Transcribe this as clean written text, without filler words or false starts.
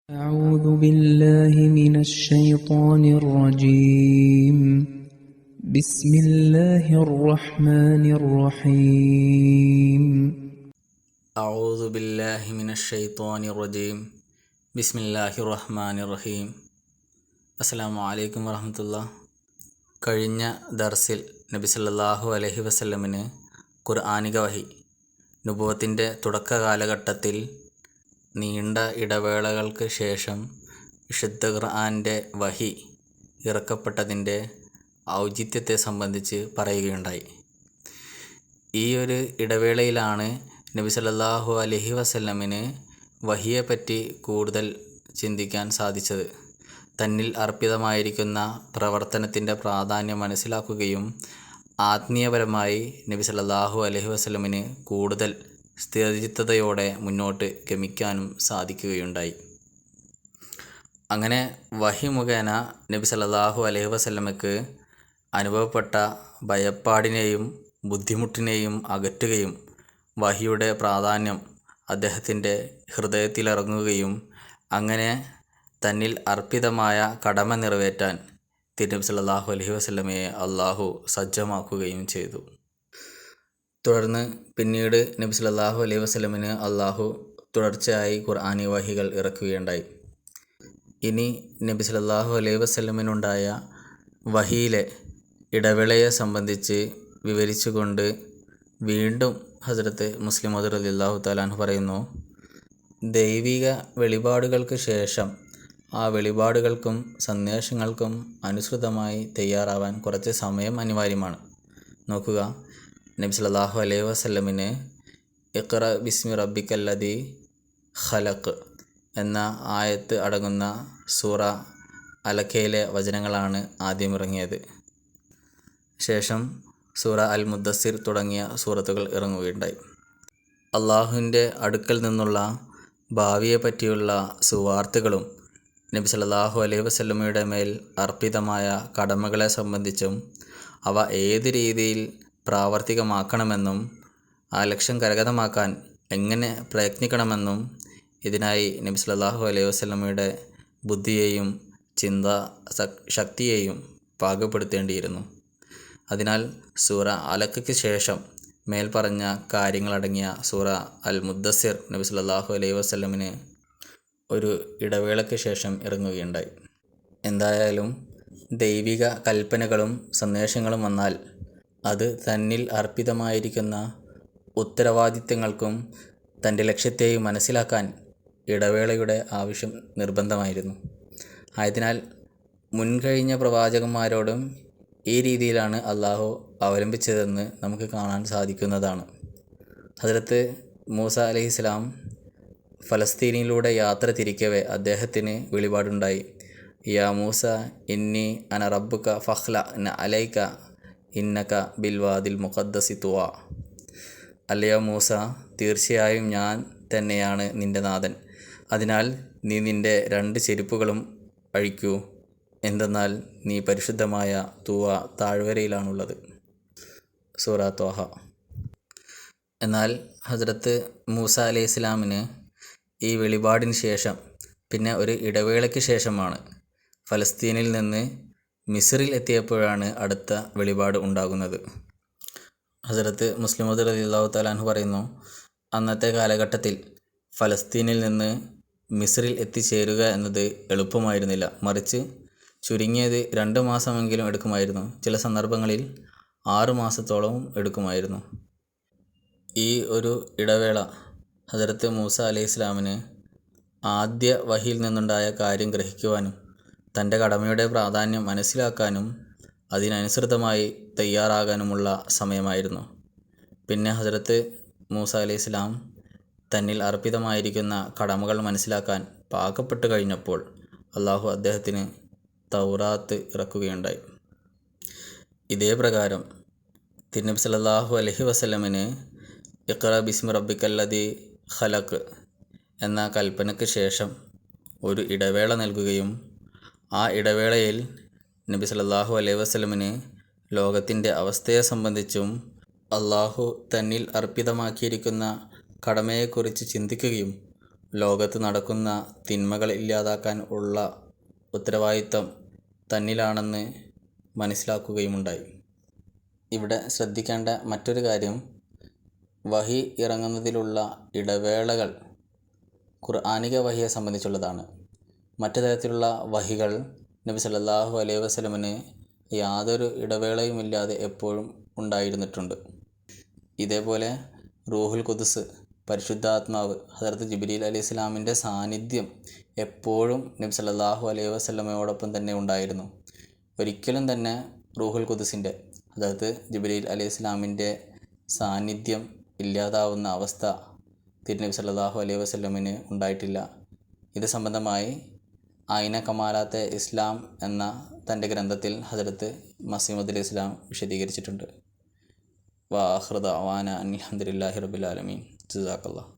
أعوذ بالله من الشيطان الرجيم بسم الله الرحمن الرحيم أعوذ بالله من الشيطان الرجيم بسم الله الرحمن الرحيم അസ്സലാമു അലൈക്കും വറഹ്മത്തുള്ളാഹി. കഴിഞ്ഞ ദർസിൽ നബി സല്ലല്ലാഹു അലൈഹി വസല്ലമിന് ഖുർആനിക വഹി നുബുവത്തിൻ്റെ തുടക്ക കാലഘട്ടത്തിൽ നീണ്ട ഇടവേളകൾക്ക് ശേഷം വിശുദ്ധ ഖുർആൻ്റെ വഹി ഇറക്കപ്പെട്ടതിൻ്റെ ഔചിത്യത്തെ സംബന്ധിച്ച് പറയുകയുണ്ടായി. ഈ ഒരു ഇടവേളയിലാണ് നബി സല്ലല്ലാഹു അലൈഹി വസല്ലമിന് വഹിയെപ്പറ്റി കൂടുതൽ ചിന്തിക്കാൻ സാധിച്ചത്. തന്നിൽ അർപ്പിതമായിരിക്കുന്ന പ്രവർത്തനത്തിൻ്റെ പ്രാധാന്യം മനസ്സിലാക്കുകയും ആത്മീയപരമായി നബി സല്ലല്ലാഹു അലൈഹി വസല്ലമിന് കൂടുതൽ സ്ഥിരചിത്തതയോടെ മുന്നോട്ട് ഗമിക്കാനും സാധിക്കുകയുണ്ടായി. അങ്ങനെ വഹി മുഖേന നബി സല്ലല്ലാഹു അലൈഹി വസല്ലമയ്ക്ക് അനുഭവപ്പെട്ട ഭയപ്പാടിനെയും ബുദ്ധിമുട്ടിനെയും അകറ്റുകയും വഹിയുടെ പ്രാധാന്യം അദ്ദേഹത്തിൻ്റെ ഹൃദയത്തിലിറങ്ങുകയും അങ്ങനെ തന്നിൽ അർപ്പിതമായ കടമ നിറവേറ്റാൻ തിരുനബി സല്ലല്ലാഹു അലൈഹി വസല്ലമയെ അള്ളാഹു സജ്ജമാക്കുകയും ചെയ്തു. തുടർന്ന് പിന്നീട് നബി സല്ലല്ലാഹു അലൈഹി വസല്ലമിന് അള്ളാഹു തുടർച്ചയായി ഖുർആനി വഹികൾ ഇറക്കുകയുണ്ടായി. ഇനി നബി സല്ലല്ലാഹു അലൈഹി വസല്ലമിനുണ്ടായ വഹിയിലെ ഇടവേളയെ സംബന്ധിച്ച് വിവരിച്ചുകൊണ്ട് വീണ്ടും ഹസ്രത്ത് മുസ്ലിം മൗഊദ് റളിയല്ലാഹു തആല അൻഹു പറയുന്നു, ദൈവിക വെളിപാടുകൾക്ക് ശേഷം ആ വെളിപാടുകൾക്കും സന്ദേശങ്ങൾക്കും അനുസൃതമായി തയ്യാറാവാൻ കുറച്ച് സമയം അനിവാര്യമാണ്. നോക്കുക, നബി സല്ലല്ലാഹു അലൈഹി വസല്ലമിന് ഇഖ്റ ബിസ്മി റബ്ബിക്കല്ലദീ ഖലഖ് എന്ന ആയത്ത് അടങ്ങുന്ന സൂറ അലഖയിലെ വചനങ്ങളാണ് ആദ്യം ഇറങ്ങിയത്. ശേഷം സൂറ അൽ മുദ്ദസ്സിർ തുടങ്ങിയ സൂറത്തുകൾ ഇറങ്ങുകയുണ്ടായി. അള്ളാഹുവിൻ്റെ അടുക്കൽ നിന്നുള്ള ഭാവിയെ പറ്റിയുള്ള സുവാർത്തകളും നബി സല്ലല്ലാഹു അലൈഹി വസല്ലമയുടെ മേൽ അർപ്പിതമായ കടമകളെ സംബന്ധിച്ചും അവ ഏത് രീതിയിൽ പ്രാവർത്തികമാക്കണമെന്നും ആ ലക്ഷ്യം കരഗതമാക്കാൻ എങ്ങനെ പ്രയത്നിക്കണമെന്നും ഇതിനായി നബി സല്ലല്ലാഹു അലൈഹി വസല്ലമയുടെ ബുദ്ധിയെയും ചിന്താ ശക്തിയെയും പാകപ്പെടുത്തേണ്ടിയിരുന്നു. അതിനാൽ സൂറ അലഖയ്ക്ക് ശേഷം മേൽപ്പറഞ്ഞ കാര്യങ്ങളടങ്ങിയ സൂറ അൽ മുദ്ദസ്സിർ നബി സല്ലല്ലാഹു അലൈഹി വസല്ലമിന് ഒരു ഇടവേളയ്ക്ക് ശേഷം ഇറങ്ങുകയുണ്ടായി. എന്തായാലും ദൈവിക കൽപ്പനകളും സന്ദേശങ്ങളും വന്നാൽ അത് തന്നിൽ അർപ്പിതമായിരിക്കുന്ന ഉത്തരവാദിത്തങ്ങൾക്കും തൻ്റെ ലക്ഷ്യത്തെയും മനസ്സിലാക്കാൻ ഇടവേളയുടെ ആവശ്യം നിർബന്ധമായിരുന്നു. ആയതിനാൽ മുൻകഴിഞ്ഞ പ്രവാചകന്മാരോടും ഈ രീതിയിലാണ് അള്ളാഹു അവലംബിച്ചതെന്ന് നമുക്ക് കാണാൻ സാധിക്കുന്നതാണ്. ഹദ്റത്ത് മൂസ അലൈഹിസ്സലാം ഫലസ്തീനിലൂടെ യാത്ര തിരിക്കവേ അദ്ദേഹത്തിന് വെളിപാടുണ്ടായി. യാ മൂസ ഇന്നി അന റബ്ബുക ഫഖ്ല അലൈക ഇന്നക ബിൽവാദിൽ മുഖദ്ദസി തുവ. അല്ലയോ മൂസ, തീർച്ചയായും ഞാൻ തന്നെയാണ് നിൻ്റെ നാഥൻ. അതിനാൽ നീ നിൻ്റെ 2 ചെരുപ്പുകളും അഴിക്കൂ, എന്തെന്നാൽ നീ പരിശുദ്ധമായ തുവ താഴ്വരയിലാണുള്ളത്. സൂറ ത്വാഹ. എന്നാൽ ഹസ്രത്ത് മൂസ അലൈഹി ഇസ്ലാമിന് ഈ വെളിപാടിന് ശേഷം പിന്നെ ഒരു ഇടവേളയ്ക്ക് ശേഷമാണ് ഫലസ്തീനിൽ നിന്ന് മിസ്റിൽ എത്തിയപ്പോഴാണ് അടുത്ത വെളിപാട് ഉണ്ടാകുന്നത്. ഹസ്രത്ത് മുസ്ലിം മൗഊദ് റളിയല്ലാഹു തആല അൻഹു പറയുന്നു, അന്നത്തെ കാലഘട്ടത്തിൽ ഫലസ്തീനിൽ നിന്ന് മിസ്റിൽ എത്തിച്ചേരുക എന്നത് എളുപ്പമായിരുന്നില്ല. മറിച്ച് ചുരുങ്ങിയത് 2 മാസമെങ്കിലും എടുക്കുമായിരുന്നു. ചില സന്ദർഭങ്ങളിൽ 6 മാസത്തോളവും എടുക്കുമായിരുന്നു. ഈ ഒരു ഇടവേള ഹദ്റത്ത് മൂസ അലൈഹി ഇസ്ലാമിന് ആദ്യ വഹിയിൽ നിന്നുണ്ടായ കാര്യം ഗ്രഹിക്കുവാനും തൻ്റെ കടമയുടെ പ്രാധാന്യം മനസ്സിലാക്കാനും അതിനനുസൃതമായി തയ്യാറാകാനുമുള്ള സമയമായിരുന്നു. പിന്നെ ഹദ്റത്ത് മൂസ അലൈഹി ഇസ്ലാം തന്നിൽ അർപ്പിതമായിരിക്കുന്ന കടമകൾ മനസ്സിലാക്കാൻ പാകപ്പെട്ടു കഴിഞ്ഞപ്പോൾ അള്ളാഹു അദ്ദേഹത്തിന് തൗറാത്ത് ഇറക്കുകയുണ്ടായി. ഇതേ പ്രകാരം തിരുനബി സല്ലല്ലാഹു അലൈഹി വസല്ലമിന് ഇഖ്റ ബിസ്മി റബ്ബിക്കല്ലദീ ഖലഖ് എന്ന കൽപ്പനയ്ക്ക് ശേഷം ഒരു ഇടവേള നൽകുകയും ആ ഇടവേളയിൽ നബി സല്ലല്ലാഹു അലൈഹി വസല്ലമിന് ലോകത്തിൻ്റെ അവസ്ഥയെ സംബന്ധിച്ചും അള്ളാഹു തന്നിൽ അർപ്പിതമാക്കിയിരിക്കുന്ന കടമയെക്കുറിച്ച് ചിന്തിക്കുകയും ലോകത്ത് നടക്കുന്ന തിന്മകൾ ഇല്ലാതാക്കാൻ ഉള്ള ഉത്തരവാദിത്തം തന്നിലാണെന്ന് മനസ്സിലാക്കുകയുമുണ്ടായി. ഇവിടെ ശ്രദ്ധിക്കേണ്ട മറ്റൊരു കാര്യം, വഹി ഇറങ്ങുന്നതിലുള്ള ഇടവേളകൾ ഖുർആനിക വഹിയെ സംബന്ധിച്ചുള്ളതാണ്. മറ്റു തരത്തിലുള്ള വഹികൾ നബി സല്ലല്ലാഹു അലൈഹി വസല്ലമന് യാതൊരു ഇടവേളയുമില്ലാതെ എപ്പോഴും ഉണ്ടായിരുന്നിട്ടുണ്ട്. ഇതേപോലെ റൂഹുൽ ഖുദ്സ്, പരിശുദ്ധാത്മാവ്, ഹദറത്ത് ജിബ്രീൽ അലൈഹിസ്സലാമിൻ്റെ സാന്നിധ്യം എപ്പോഴും നബി സല്ലല്ലാഹു അലൈഹി വസല്ലമയോടൊപ്പം തന്നെ ഉണ്ടായിരുന്നു. ഒരിക്കലും തന്നെ റൂഹുൽ ഖുദ്സിൻ്റെ, ഹദറത്ത് ജിബ്രീൽ അലൈഹിസ്സലാമിൻ്റെ സാന്നിധ്യം ഇല്ലാതാവുന്ന അവസ്ഥ തിരുനബി സല്ലല്ലാഹു അലൈഹി വസല്ലമന് ഉണ്ടായിട്ടില്ല. ഇത് സംബന്ധമായി ഐന കമാലാത്തെ ഇസ്ലാം എന്ന തൻ്റെ ഗ്രന്ഥത്തിൽ ഹദരത്ത് മസീഹ് മൗഊദ് അലൈഹി ഇസ്ലാം വിശദീകരിച്ചിട്ടുണ്ട്. വാ ആഖിറു ദഅ്വാനാ അനിൽ ഹംദുലില്ലാഹി റബ്ബിൽ ആലമീൻ. ജസാക്കല്ലാഹ്.